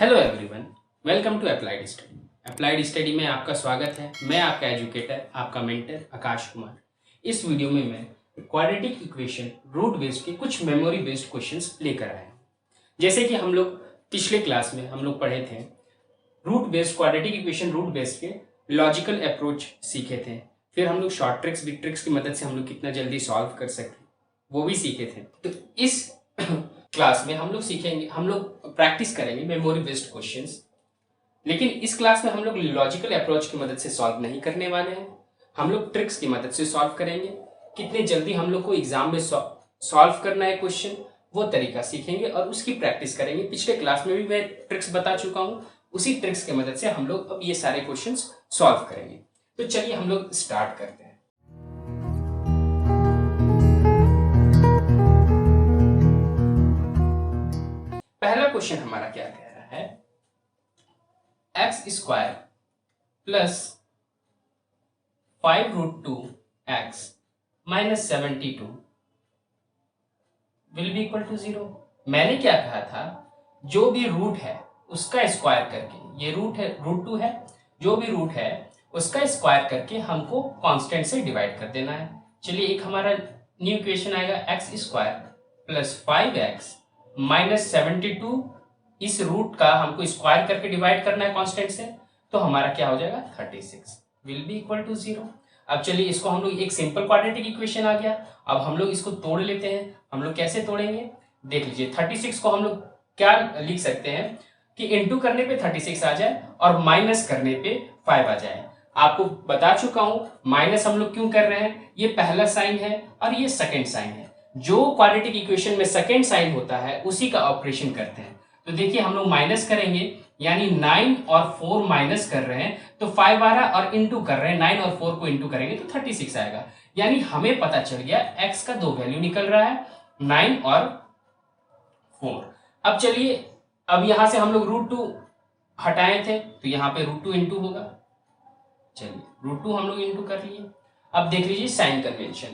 Hello everyone, welcome to applied study. Applied study में आपका स्वागत है। मैं आपका एजुकेटर, आपका मेंटर आकाश कुमार। इस वीडियो में मैं क्वाड्रेटिक इक्वेशन रूट बेस्ड के कुछ मेमोरी बेस्ड क्वेश्चंस लेकर आया हूँ। जैसे कि हम लोग पिछले क्लास में हम लोग पढ़े थे root based quadratic equation root based के लॉजिकल अप्रोच सीखे थे। फिर हम लोग शॉर्ट ट्रिक्स बिग ट्रिक्स की मदद से हम लोग कितना जल्दी सॉल्व कर सकते वो भी सीखे थे। तो इस क्लास में हम लोग सीखेंगे, हम लोग प्रैक्टिस करेंगे मेमोरी बेस्ड क्वेश्चंस। लेकिन इस क्लास में हम लोग लॉजिकल अप्रोच की मदद से सॉल्व नहीं करने वाले हैं, हम लोग ट्रिक्स की मदद से सॉल्व करेंगे। कितने जल्दी हम लोग को एग्जाम में सॉल्व करना है क्वेश्चन, वो तरीका सीखेंगे और उसकी प्रैक्टिस करेंगे। पिछले क्लास में भी मैं ट्रिक्स बता चुका हूँ, उसी ट्रिक्स की मदद से हम लोग अब ये सारे क्वेश्चन सॉल्व करेंगे। तो चलिए हम लोग स्टार्ट करते हैं। पहला क्वेश्चन हमारा क्या कह रहा है, x square plus 5√2x minus 72 will be equal to 0। मैंने क्या कहा था, जो भी रूट है उसका स्क्वायर करके, ये रूट है √2 है, जो भी रूट है उसका स्क्वायर करके हमको कांस्टेंट से डिवाइड कर देना है। चलिए एक हमारा न्यू इक्वेशन आएगा, x square plus 5x minus 72, इस रूट का हमको स्क्वायर करके डिवाइड करना है कांस्टेंट से, तो हमारा क्या हो जाएगा 36 विल बी इक्वल टू 0। अब चलिए इसको हम लोग, एक सिंपल क्वाड्रेटिक इक्वेशन आ गया, अब हम लोग इसको तोड़ लेते हैं। हम लोग कैसे तोड़ेंगे देख लीजिए। 36 को हम लोग क्या लिख सकते हैं कि इंटू करने पे 36 आ जाए और माइनस करने पे 5 आ जाए। आपको बता चुका हूं माइनस हम लोग क्यों कर रहे हैं, ये पहला साइन है और ये सेकंड साइन है। जो क्वाड्रेटिक इक्वेशन में सेकंड साइन होता है उसी का ऑपरेशन करते हैं। तो देखिए हम लोग माइनस करेंगे, यानी 9 और 4 माइनस कर रहे हैं तो 5 आ रहा है, और इंटू कर रहे हैं 9 और 4 को इंटू करेंगे तो 36 आएगा। यानी हमें पता चल गया x का दो वैल्यू निकल रहा है, 9 और 4। अब चलिए, अब यहां से हम लोग √2 हटाए थे तो यहाँ पे √2 इंटू होगा। चलिए √2 हम लोग इंटू कर लिए। अब देख लीजिए साइन कन्वेंशन,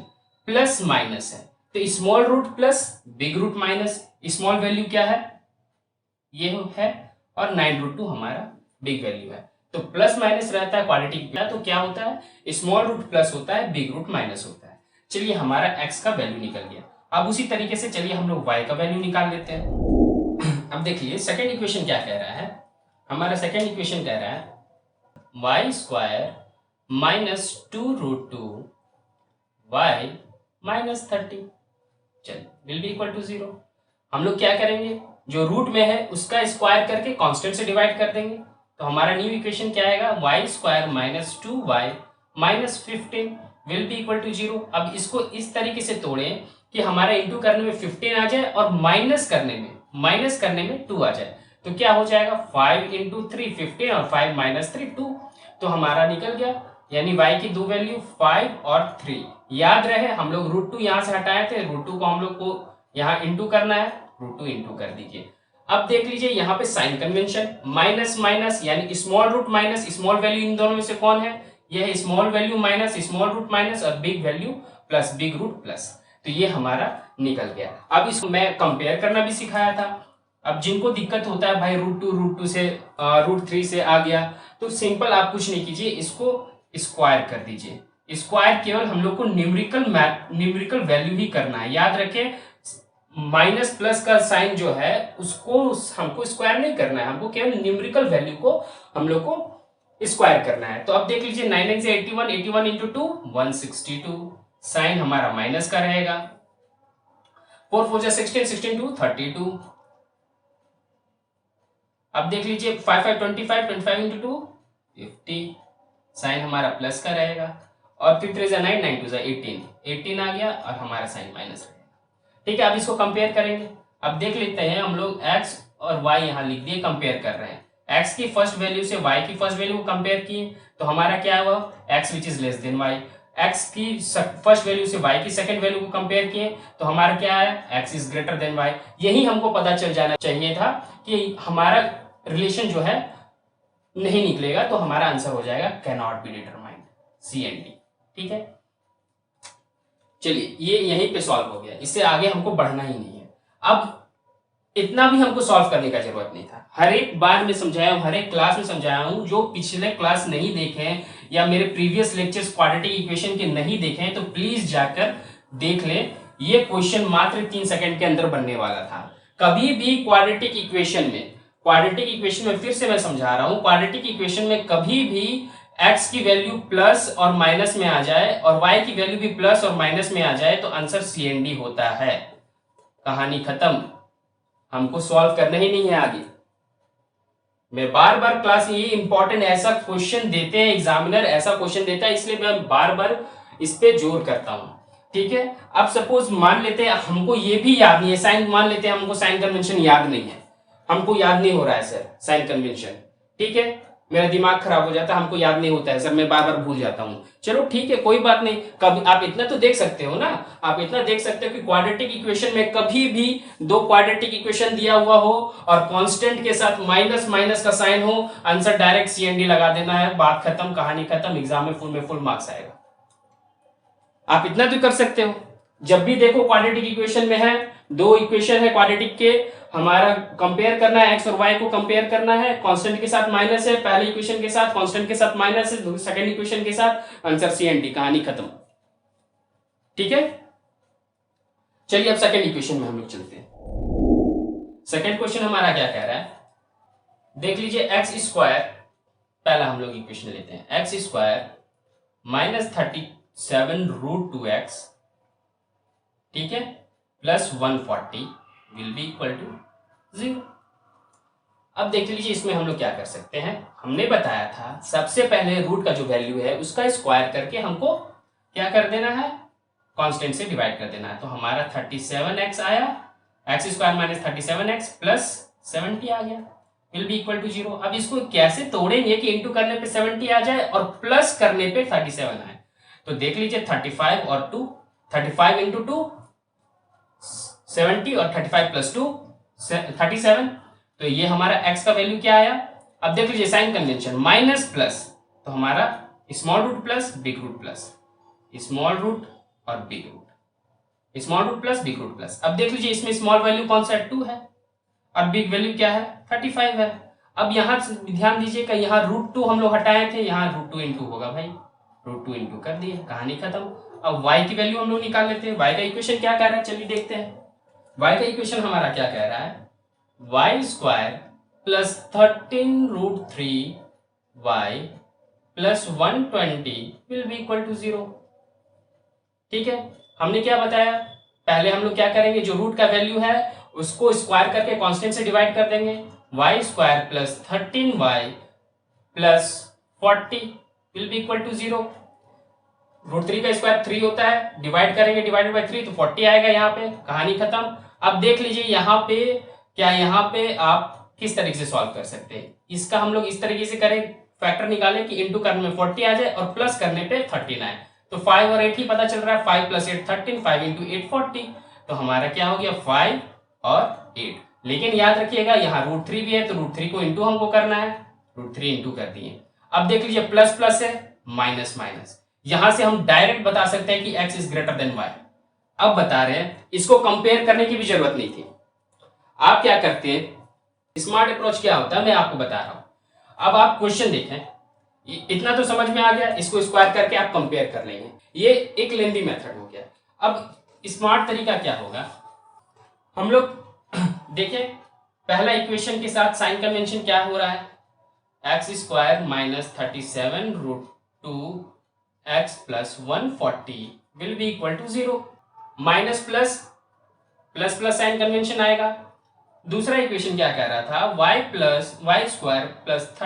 प्लस माइनस है तो small root plus big root minus, small value क्या है ये है, और 9√2 हमारा बिग वैल्यू है। तो प्लस माइनस रहता है क्वाड्रेटिक का, तो क्या होता है स्मॉल रूट प्लस होता है, बिग रूट माइनस होता है। चलिए हमारा x का वैल्यू निकल गया। अब उसी तरीके से चलिए हम लोग y का वैल्यू निकाल लेते हैं। अब देखिए सेकेंड इक्वेशन क्या कह रहा है, हमारा सेकेंड इक्वेशन कह रहा है y square minus 2√2y minus 30 चलिए विल बी इक्वल टू 0। हम लोग क्या करेंगे, जो रूट में है उसका स्क्वायर करके कांस्टेंट से डिवाइड कर देंगे। तो हमारा न्यू इक्वेशन क्या आएगा, y square minus 2y minus 15 will be equal to 0। अब इसको इस तरीके से तोड़ें कि हमारा इंटू करने में 15 आ जाए और माइनस करने में 2 आ जाए। तो क्या हो जाएगा 5 इंटू 3 15 और 5 माइनस 3 2। तो हमारा निकल गया, यानी y की दो वैल्यू 5 और 3। याद रहे हम लोग √2 यहां से हटाए थे, √2 को हम लोग को यहाँ इंटू करना है, √2 इंटू कर दीजिए। अब देख लीजिए यहाँ पे साइन कन्वेंशन, माइनस माइनस यानी small root minus small value, इन दोनों में से कौन है, यह है small value minus small root minus, और big value plus big root plus. तो ये हमारा निकल गया। अब इसको मैं कंपेयर करना भी सिखाया था। अब जिनको दिक्कत होता है भाई √2 से √3 से आ गया, तो सिंपल आप कुछ नहीं कीजिए, इसको स्क्वायर कर दीजिए। स्क्वायर केवल हम लोग को न्यूमेरिकल वैल्यू ही करना है। याद रखें माइनस प्लस का साइन जो है उसको हमको स्क्वायर नहीं करना है, हमको केवल न्यूमेरिकल वैल्यू को हम लोग को स्क्वायर करना है। तो अब देख लीजिए 9 से 81, 81 इंटू 2 162, साइन हमारा माइनस का रहेगा। 4 4 16, 16 2 32। अब देख लीजिए 5 5 25, 25 इंटू 2 50, साइन हमारा प्लस का रहेगा। और 3 3 9 9 2 18, 18 आ गया और हमारा साइन माइनस रहेगा। ठीक है, अब इसको कंपेयर करेंगे। अब देख लेते हैं, हम लोग x और y यहाँ लिख दिए, कंपेयर कर रहे हैं। x की फर्स्ट वैल्यू से y की फर्स्ट वैल्यू को कंपेयर किए तो हमारा क्या हुआ, x which is less than y। x की फर्स्ट वैल्यू से y की सेकंड वैल्यू को कंपेयर किए तो हमारा क्या है, x is greater than y। यही हमको पता चल जाना चाहिए था कि हमारा रिलेशन जो है नहीं निकलेगा, तो हमारा आंसर हो जाएगा can not be determined, CND। ठीक है, चलिए ये यहीं पे सॉल्व हो गया, इससे आगे हमको बढ़ना ही नहीं है। अब इतना भी हमको सॉल्व करने का जरूरत नहीं था। हर एक बार में समझाया हूं, हर एक क्लास में समझाया हूं। जो पिछले क्लास नहीं देखे हैं या मेरे प्रीवियस लेक्चर्स क्वाड्रेटिक इक्वेशन के नहीं देखे हैं तो प्लीज जाकर देख लें। ये क्वेश्चन मात्र 3 सेकंड के अंदर बनने वाला था। कभी भी क्वाड्रेटिक इक्वेशन में फिर से मैं समझा रहा हूं, क्वाड्रेटिक इक्वेशन में कभी भी x की वैल्यू प्लस और माइनस में आ जाए और y की वैल्यू भी प्लस और माइनस में आ जाए तो आंसर CND होता है। कहानी खत्म, हमको सॉल्व करना ही नहीं है आगे। मैं बार बार क्लास, ये इंपॉर्टेंट ऐसा क्वेश्चन देते हैं एग्जामिनर, ऐसा क्वेश्चन देता है, इसलिए मैं बार बार इस पे जोर करता हूं। ठीक है, अब सपोज मान लेते हैं हमको ये भी याद नहीं है साइन, मान लेते हैं हमको साइन कन्वेंशन याद नहीं है, हमको याद नहीं हो रहा है सर साइन कन्वेंशन। ठीक है, मेरा दिमाग खराब हो जाता है, हमको याद नहीं होता है सर, मैं बार बार भूल जाता हूँ। चलो ठीक है, कोई बात नहीं। कभी आप इतना तो देख सकते हो ना, आप इतना देख सकते हो कि क्वाड्रेटिक इक्वेशन में कभी भी दो क्वाड्रेटिक इक्वेशन दिया हुआ हो और कांस्टेंट के साथ माइनस माइनस का साइन हो, आंसर डायरेक्ट CND लगा देना है, बात खत्म, कहानी खत्म, एग्जाम में फुल मार्क्स आएगा। आप इतना तो कर सकते हो। जब भी देखो क्वाड्रेटिक इक्वेशन में है, दो इक्वेशन है क्वाड्रेटिक के, हमारा कंपेयर करना है, एक्स और वाई को कंपेयर करना है, कांस्टेंट के साथ माइनस है, पहले इक्वेशन के साथ कांस्टेंट के साथ माइनस है, सेकंड इक्वेशन के साथ, आंसर CND, कहानी खत्म। ठीक है, चलिए अब सेकंड इक्वेशन में हम लोग चलते हैं। सेकंड क्वेश्चन हमारा क्या कह रहा है, देख लीजिए, एक्स स्क्वायर, पहला हम लोग इक्वेशन लेते हैं, एक्स स्क्वायर माइनस 37√2x, ठीक है, plus 140 will be equal to 0। अब देख लीजिए इसमें हम लोग क्या कर सकते हैं, हमने बताया था सबसे पहले रूट का जो वैल्यू है उसका स्क्वायर करके हमको क्या कर देना है, कांस्टेंट से डिवाइड कर देना है। तो हमारा 37x आया, x square minus 37x plus 70 आ गया, विल बी इक्वल टू 0। अब इसको कैसे तोड़ेंगे कि इंटू करने पे 70 आ जाए और प्लस करने पे 37 आए। तो देख लीजिए 35 और 2, 35 इंटू 2 70 और 35 प्लस 2 37। तो ये हमारा x का वैल्यू क्या आया। अब देख लीजिए साइन कन्वेंशन, माइनस प्लस, तो हमारा small root plus big root plus, small root और big root, small root plus big root plus. अब देख लीजिए इसमें स्मॉल वैल्यू कौन सा है, 2 है, और बिग वैल्यू क्या है, 35 है। अब यहां ध्यान दीजिएगा, यहाँ √2 हम लोग हटाए थे, यहाँ √2 इंटू होगा भाई, √2 इंटू कर दिए, कहानी खत्म। अब y की वैल्यू हम लोग निकाल लेते हैं। y का इक्वेशन क्या कह रहा है, चलिए देखते हैं। y का इक्वेशन हमारा क्या कह रहा है, y square plus 13√3y plus 120 will be equal to 0। ठीक है, हमने क्या बताया, पहले हम लोग क्या करेंगे, जो रूट का वैल्यू है उसको स्क्वायर करके कांस्टेंट से डिवाइड कर देंगे। y square plus 13y plus 40 will be equal to 0। √3 का स्क्वायर 3 होता है, डिवाइड करेंगे, डिवाइडेड बाय 3 तो 40 आएगा यहाँ पे, कहानी खत्म। अब देख लीजिए यहाँ पे क्या, यहाँ पे आप किस तरीके से सॉल्व कर सकते हैं, इसका हम लोग इस तरीके से करें, फैक्टर निकालें कि इंटू करने में 40 आ जाए और प्लस करने पे 13 आए। तो 5 और 8 ही पता चल रहा है, 5 प्लस 8 13, 5 इंटू 8 40। तो हमारा क्या हो गया, 5 और 8। लेकिन याद रखिएगा यहाँ √3 भी है, तो √3 को इंटू हमको करना है, √3 इंटू कर दिए। अब देख लीजिए प्लस प्लस है, माइनस माइनस, यहां से हम डायरेक्ट बता सकते हैं कि x is greater than y। अब बता रहे हैं, इसको कंपेयर करने की भी जरूरत नहीं थी। आप क्या करते हैं, स्मार्ट अप्रोच क्या होता है मैं आपको बता रहा हूं। अब आप क्वेश्चन देखें, इतना तो समझ में आ गया, इसको स्क्वायर करके आप कंपेयर कर लेंगे, ये एक लेंदी मेथड हो गया। अब स्मार्ट तरीका क्या होगा, हम लोग देखें, पहला इक्वेशन के साथ साइन कन्वेंशन क्या हो रहा है, x square minus 37√2x plus 140 will be equal to 0। Minus plus plus plus sign convention आएगा। दूसरा इक्वेशन क्या कह रहा था, y square plus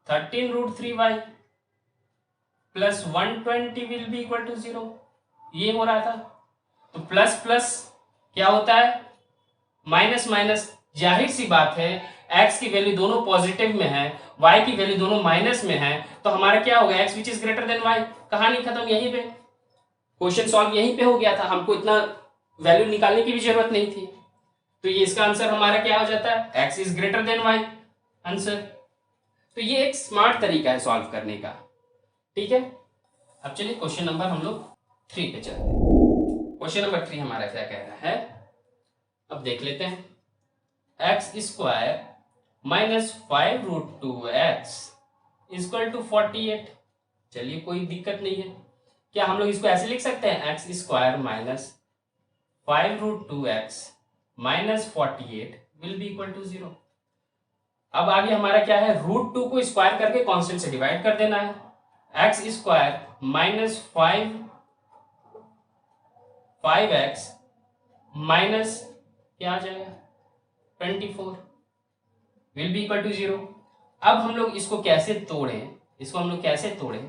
13√3y plus 120 will be equal to 0, ये हो रहा था। तो प्लस प्लस क्या होता है, माइनस माइनस, जाहिर सी बात है x की वैल्यू दोनों पॉजिटिव में है, y की वैल्यू दोनों माइनस में है, तो हमारा क्या होगा, x which is greater than y, कहानी खत्म, यहीं पे क्वेश्चन सॉल्व यहीं पे हो गया था, हमको इतना वैल्यू निकालने की भी जरूरत नहीं थी। तो ये इसका आंसर हमारा क्या हो जाता है, x is greater than y answer. तो ये एक स्मार्ट तरीका है सॉल्व करने का। ठीक है, अब चलिए क्वेश्चन नंबर हम लोग 3 पे चलते हैं। क्वेश्चन नंबर 3 हमारा क्या कह रहा है, अब देख लेते हैं। X square minus 5√2x equal to 48। चलिए कोई दिक्कत नहीं है। क्या हम लोग इसको ऐसे लिख सकते हैं, x square minus 5√2x minus 48 will be equal to 0। अब आगे हमारा क्या है, √2 को स्क्वायर करके कांस्टेंट से डिवाइड कर देना है। X square minus 5x minus क्या आ जाएगा 24 विल बी इक्वल टू 0। अब हम लोग इसको कैसे तोड़ें,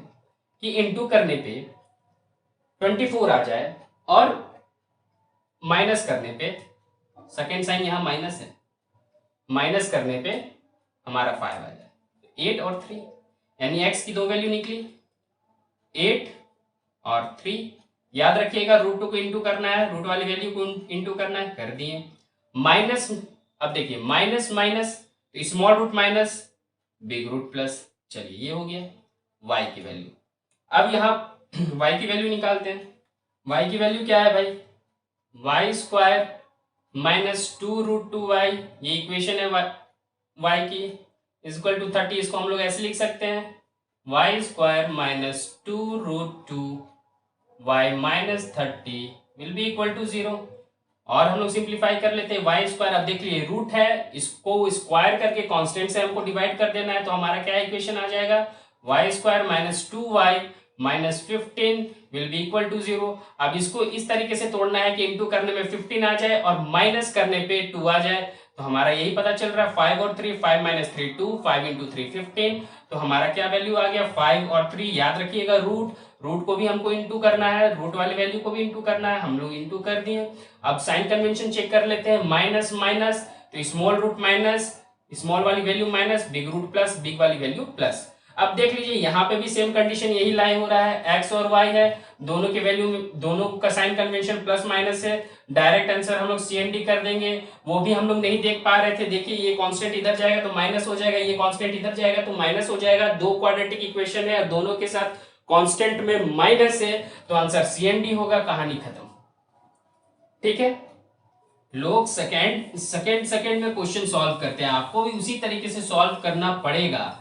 कि इंटू करने पे 24 आ जाए और माइनस करने पे, सेकेंड साइन यहां माइनस है, माइनस करने पे हमारा 5 आ जाए। 8 और 3 यानी x की दो वैल्यू निकली 8 और 3। याद रखिएगा √2 को इंटू करना है, रूट वाली वैल्यू को इंटू करना है, कर दिए। माइनस, अब देखिए minus minus small root minus big root plus. चलिए ये हो गया y की वैल्यू। अब यहाँ y की वैल्यू निकालते हैं। y की वैल्यू क्या है भाई, y स्क्वायर माइनस 2√2y, ये इक्वेशन है y की, इक्वल टू 30। इसको हम लोग ऐसे लिख सकते हैं, y square minus 2√2y minus 30 will be equal to 0। और हम लोग सिंप्लीफाई कर लेते हैं, वाई स्क्वायर, अब देख लीजिए रूट है, इसको स्क्वायर करके कांस्टेंट से हमको डिवाइड कर देना है, तो हमारा क्या इक्वेशन आ जाएगा, Y square minus 2y minus 15 will be equal to 0। अब इसको इस तरीके से तोड़ना है कि इंटू करने में 15 आ जाए और माइनस करने पे 2 आ जाए, तो हमारा यही पता चल रहा है 5 और 3, 5 माइनस 3 2, 5 इंटू 3 15। तो हमारा क्या वैल्यू आ गया 5 और 3। याद रखिएगा रूट को भी हमको इंटू करना है, रूट वाली वैल्यू को भी इंटू करना है, हम लोग इंटू कर दिए। अब साइन कन्वेंशन चेक कर लेते हैं, माइनस माइनस तो स्मॉल रूट माइनस, स्मॉल वाली value minus, big root plus, big वाली वैल्यू प्लस। अब देख लीजिए यहाँ पे भी सेम कंडीशन यही लाई हो रहा है, एक्स और वाई है, दोनों के वैल्यू में दोनों का साइन कन्वेंशन प्लस माइनस है। डायरेक्ट आंसर हम लोग CND कर देंगे, वो भी हम लोग नहीं देख पा रहे थे। देखिए ये कांस्टेंट इधर जाएगा तो माइनस हो जाएगा, ये कांस्टेंट इधर जाएगा तो माइनस हो जाएगा। दो क्वाड्रेटिक इक्वेशन है और दोनों के साथ कांस्टेंट में माइनस है, तो आंसर CND होगा, कहानी खत्म। ठीक है, लोग सेकेंड में क्वेश्चन सॉल्व करते हैं, आपको भी उसी तरीके से सॉल्व करना पड़ेगा।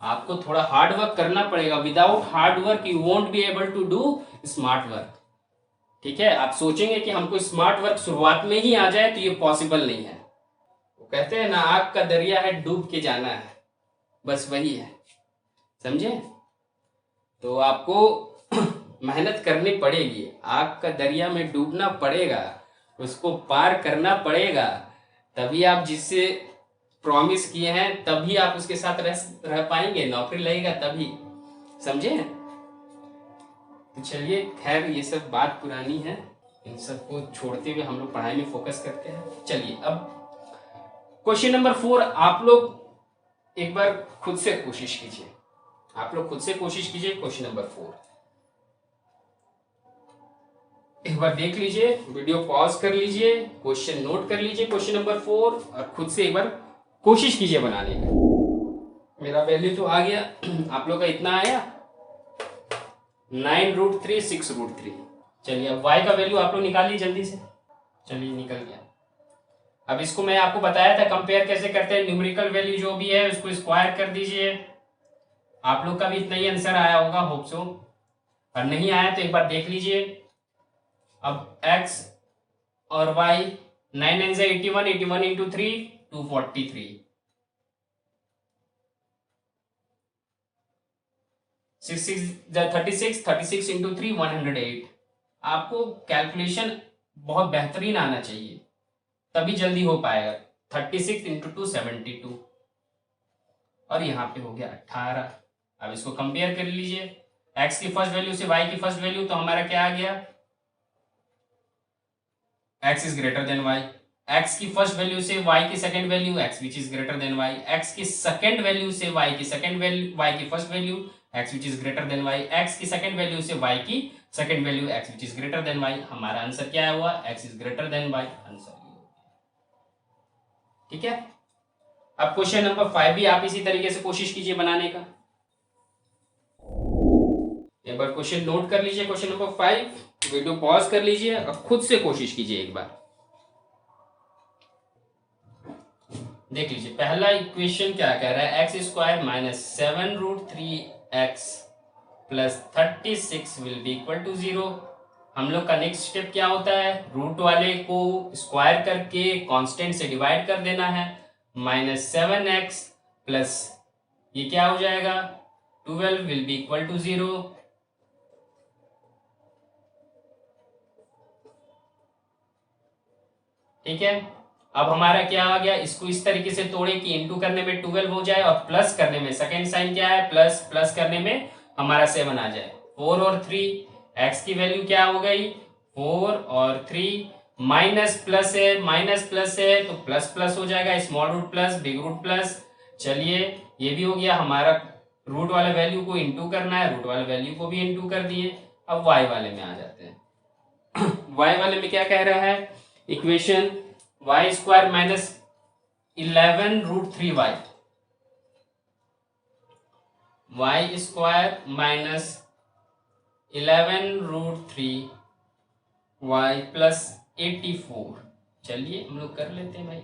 आपको थोड़ा हार्ड वर्क करना पड़ेगा, without hard work you won't be able to do smart work. ठीक है, आप सोचेंगे कि हमको स्मार्ट वर्क शुरुआत में ही आ जाए, तो ये पॉसिबल नहीं है। वो कहते हैं ना, आग का दरिया है डूब के जाना है, बस वही है, समझे। तो आपको मेहनत करनी पड़ेगी, आग का दरिया में डूबना पड़ेगा, उसको पार करना पड़ेगा, तभी आप जिससे प्रॉमिस किए हैं तभी आप उसके साथ रह पाएंगे, नौकरी लगेगा तभी, समझे। तो चलिए खैर ये सब बात पुरानी है, इन सबको छोड़ते हुए हम लोग पढ़ाई में फोकस करते हैं। चलिए अब क्वेश्चन नंबर 4 आप लोग एक बार खुद से कोशिश कीजिए, क्वेश्चन नंबर 4 एक बार देख लीजिए, वीडियो पॉज कर लीजिए, क्वेश्चन नोट कर लीजिए क्वेश्चन नंबर 4 और खुद से एक बार कोशिश कीजिए बनाने की। मेरा वैल्यू तो आ गया, आप लोग का इतना आया 9√3 6√3। चलिए अब y का वैल्यू आप लोग निकालिए जल्दी से। चलिए निकल गया। अब इसको मैं आपको बताया था कंपेयर कैसे करते हैं, न्यूमेरिकल वैल्यू जो भी है उसको स्क्वायर कर दीजिए। आप लोग का भी इतना ही आंसर आया होगा, होप सो, और नहीं आया तो एक बार देख लीजिए। अब x और y 9 9 से 81, 81 इंटू 3 243, 36 36 इंटू 3 108। आपको कैलकुलेशन बहुत बेहतरीन आना चाहिए, तभी जल्दी हो पाएगा। 36 इंटू 2 72 और यहाँ पे हो गया 18। अब इसको कंपेयर कर लीजिए, x की फर्स्ट वैल्यू से y की फर्स्ट वैल्यू, तो हमारा क्या आ गया, x is greater than y। x की फर्स्ट वैल्यू से y की second value x which is greater than y। x की सेकंड वैल्यू से y की सेकंड वैल्यू, y की first value x which is greater than y। x की second value से y की second value x which is greater than y। हमारा answer क्या हुआ, x is greater than y, answer. ठीक है, अब क्वेश्चन नंबर 5 भी आप इसी तरीके से कोशिश कीजिए बनाने का। एक बार क्वेश्चन नोट कर लीजिए, क्वेश्चन नंबर 5, वीडियो पॉज कर लीजिए और खुद से कोशिश कीजिए एक बार। देख लीजिए पहला इक्वेशन क्या कह रहा है, x² minus 7√3x plus 36 will be equal to 0। हम लोग का नेक्स्ट स्टेप क्या होता है, रूट वाले को स्क्वायर करके कांस्टेंट से डिवाइड कर देना है। -7x प्लस ये क्या हो जाएगा 12 विल बी इक्वल टू 0। ठीक है, अब हमारा क्या आ गया, इसको इस तरीके से तोड़े कि इंटू करने में 12 हो जाए और प्लस करने में सेकेंड साइन क्या है प्लस, प्लस करने में हमारा 7 आ जाए। 4 और 3, x की वैल्यू क्या हो गई 4 और 3, माइनस प्लस है तो प्लस प्लस हो जाएगा, small root plus big root plus. चलिए ये भी हो गया हमारा, रूट वाले वैल्यू को इंटू करना है, रूट वाले वैल्यू को भी इंटू कर दिए। अब y वाले में आ जाते हैं। y वाले में क्या कह रहा है equation, y² minus 11√3y, y² minus 11√3y plus 84। चलिए हम लोग कर लेते हैं भाई,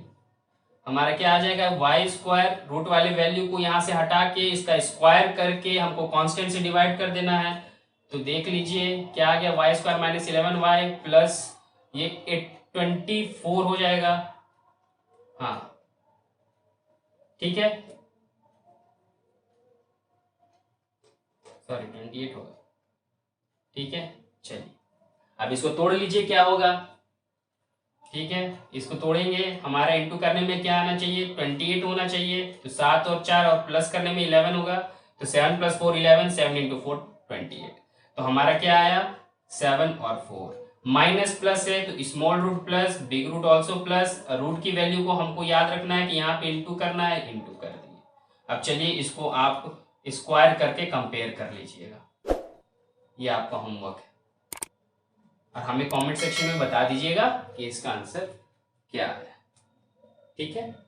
हमारा क्या आ जाएगा y², रूट वाले वैल्यू को यहां से हटा के इसका स्क्वायर करके हमको कांस्टेंट से डिवाइड कर देना है। तो देख लीजिए क्या आ गया, y² माइनस 11y प्लस ये 24 हो जाएगा। हाँ ठीक है, सॉरी 28 होगा। ठीक है चलिए अब इसको तोड़ लीजिए क्या होगा। ठीक है इसको तोड़ेंगे, हमारा इंटू करने में क्या आना चाहिए 28 होना चाहिए, तो 7 और 4 और प्लस करने में 11 होगा, तो 7 + 4 11, 7 × 4 28। तो हमारा क्या आया 7 और 4, माइनस प्लस है तो small root plus big root also plus, root की वैल्यू को हमको याद रखना है कि यहाँ पे इंटू करना है, इंटू कर दिए। अब चलिए इसको आप स्क्वायर करके कंपेयर कर लीजिएगा, ये आपका होमवर्क है और हमें कमेंट सेक्शन में बता दीजिएगा कि इसका आंसर क्या है। ठीक है।